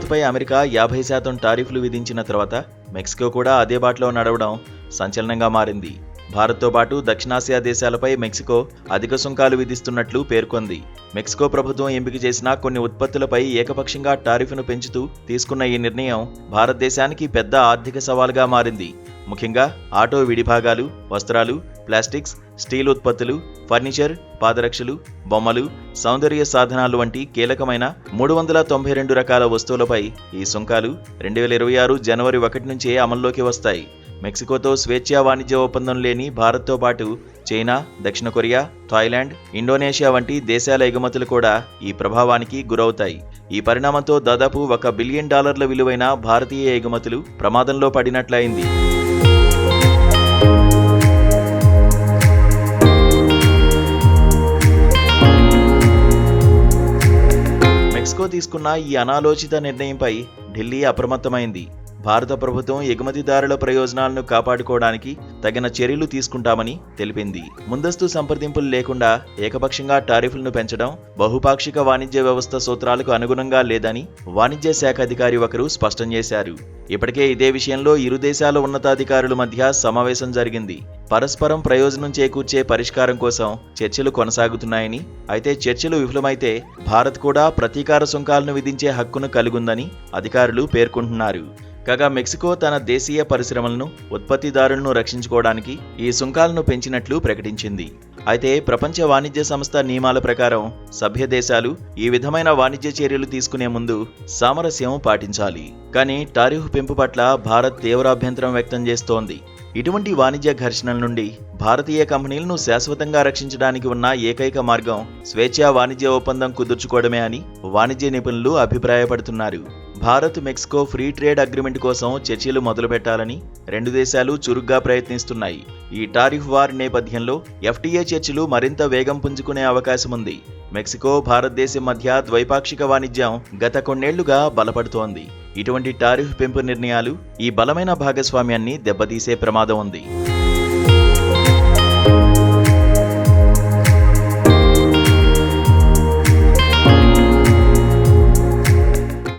భారత్పై అమెరికా 50% టారిఫ్లు విధించిన తర్వాత మెక్సికో కూడా అదే బాటలో నడవడం సంచలనంగా మారింది. భారత్తో పాటు దక్షిణాసియా దేశాలపై మెక్సికో అధిక సుంకాలు విధిస్తున్నట్లు పేర్కొంది. మెక్సికో ప్రభుత్వం ఎంపిక చేసిన కొన్ని ఉత్పత్తులపై ఏకపక్షంగా టారిఫ్ను పెంచుతూ తీసుకున్న ఈ నిర్ణయం భారతదేశానికి పెద్ద ఆర్థిక సవాలుగా మారింది. ముఖ్యంగా ఆటో విడిభాగాలు, వస్త్రాలు, ప్లాస్టిక్స్, స్టీల్ ఉత్పత్తులు, ఫర్నిచర్, పాదరక్షలు, బొమ్మలు, సౌందర్య సాధనాలు వంటి కీలకమైన 392 రకాల వస్తువులపై ఈ సుంకాలు 2026 జనవరి 1 నుంచే అమల్లోకి వస్తాయి. మెక్సికోతో స్వేచ్ఛా వాణిజ్య ఒప్పందం లేని భారత్తో పాటు చైనా, దక్షిణ కొరియా, థాయిలాండ్, ఇండోనేషియా వంటి దేశాల ఎగుమతులు కూడా ఈ ప్రభావానికి గురవుతాయి. ఈ పరిణామంతో దాదాపు $1 బిలియన్ విలువైన భారతీయ ఎగుమతులు ప్రమాదంలో పడినట్లయింది. మెక్సికో తీసుకున్న ఈ అనాలోచిత నిర్ణయంపై ఢిల్లీ అప్రమత్తమైంది. భారత ప్రభుత్వం ఎగుమతిదారుల ప్రయోజనాలను కాపాడుకోవడానికి తగిన చర్యలు తీసుకుంటామని తెలిపింది. ముందస్తు సంప్రదింపులు లేకుండా ఏకపక్షంగా టారిఫ్లను పెంచడం బహుపాక్షిక వాణిజ్య వ్యవస్థ సూత్రాలకు అనుగుణంగా లేదని వాణిజ్య శాఖ అధికారి ఒకరు స్పష్టం చేశారు. ఇప్పటికే ఇదే విషయంలో ఇరు దేశాల ఉన్నతాధికారుల మధ్య సమావేశం జరిగింది. పరస్పరం ప్రయోజనం చేకూర్చే పరిష్కారం కోసం చర్చలు కొనసాగుతున్నాయని, అయితే చర్చలు విఫలమైతే భారత్ కూడా ప్రతీకార సుంకాలను విధించే హక్కును కలిగుందని అధికారులు పేర్కొంటున్నారు. కాగా మెక్సికో తన దేశీయ పరిశ్రమలను, ఉత్పత్తిదారులను రక్షించుకోవడానికి ఈ సుంకాలను పెంచినట్లు ప్రకటించింది. అయితే ప్రపంచ వాణిజ్య సంస్థ నియమాల ప్రకారం సభ్య దేశాలు ఈ విధమైన వాణిజ్య చర్యలు తీసుకునే ముందు సామరస్యం పాటించాలి. కానీ టారిఫ్ పెంపు పట్ల భారత్ తీవ్ర అభ్యంతరం వ్యక్తం చేస్తోంది. ఇటువంటి వాణిజ్య ఘర్షణల నుండి భారతీయ కంపెనీలను శాశ్వతంగా రక్షించడానికి ఉన్న ఏకైక మార్గం స్వేచ్ఛా వాణిజ్య ఒప్పందం కుదుర్చుకోవడమే అని వాణిజ్య నిపుణులు అభిప్రాయపడుతున్నారు. Bharat Mexico free trade agreement కోసం చర్చలు మొదలుపెట్టాలని రెండు దేశాలు చురుగ్గా ప్రయత్నిస్తున్నాయి. ఈ టారిఫ్ వార్ నేపథ్యంలో FTA చర్చలు మరింత వేగం పుంజుకునే అవకాశం ఉంది. మెక్సికో, భారతదేశం మధ్య ద్వైపాక్షిక వాణిజ్యం గత కొన్నేళ్లుగా బలపడుతోంది. ఇటువంటి టారిఫ్ పెంపు నిర్ణయాలు ఈ బలమైన భాగస్వామ్యాన్ని దెబ్బతీసే ప్రమాదం ఉంది.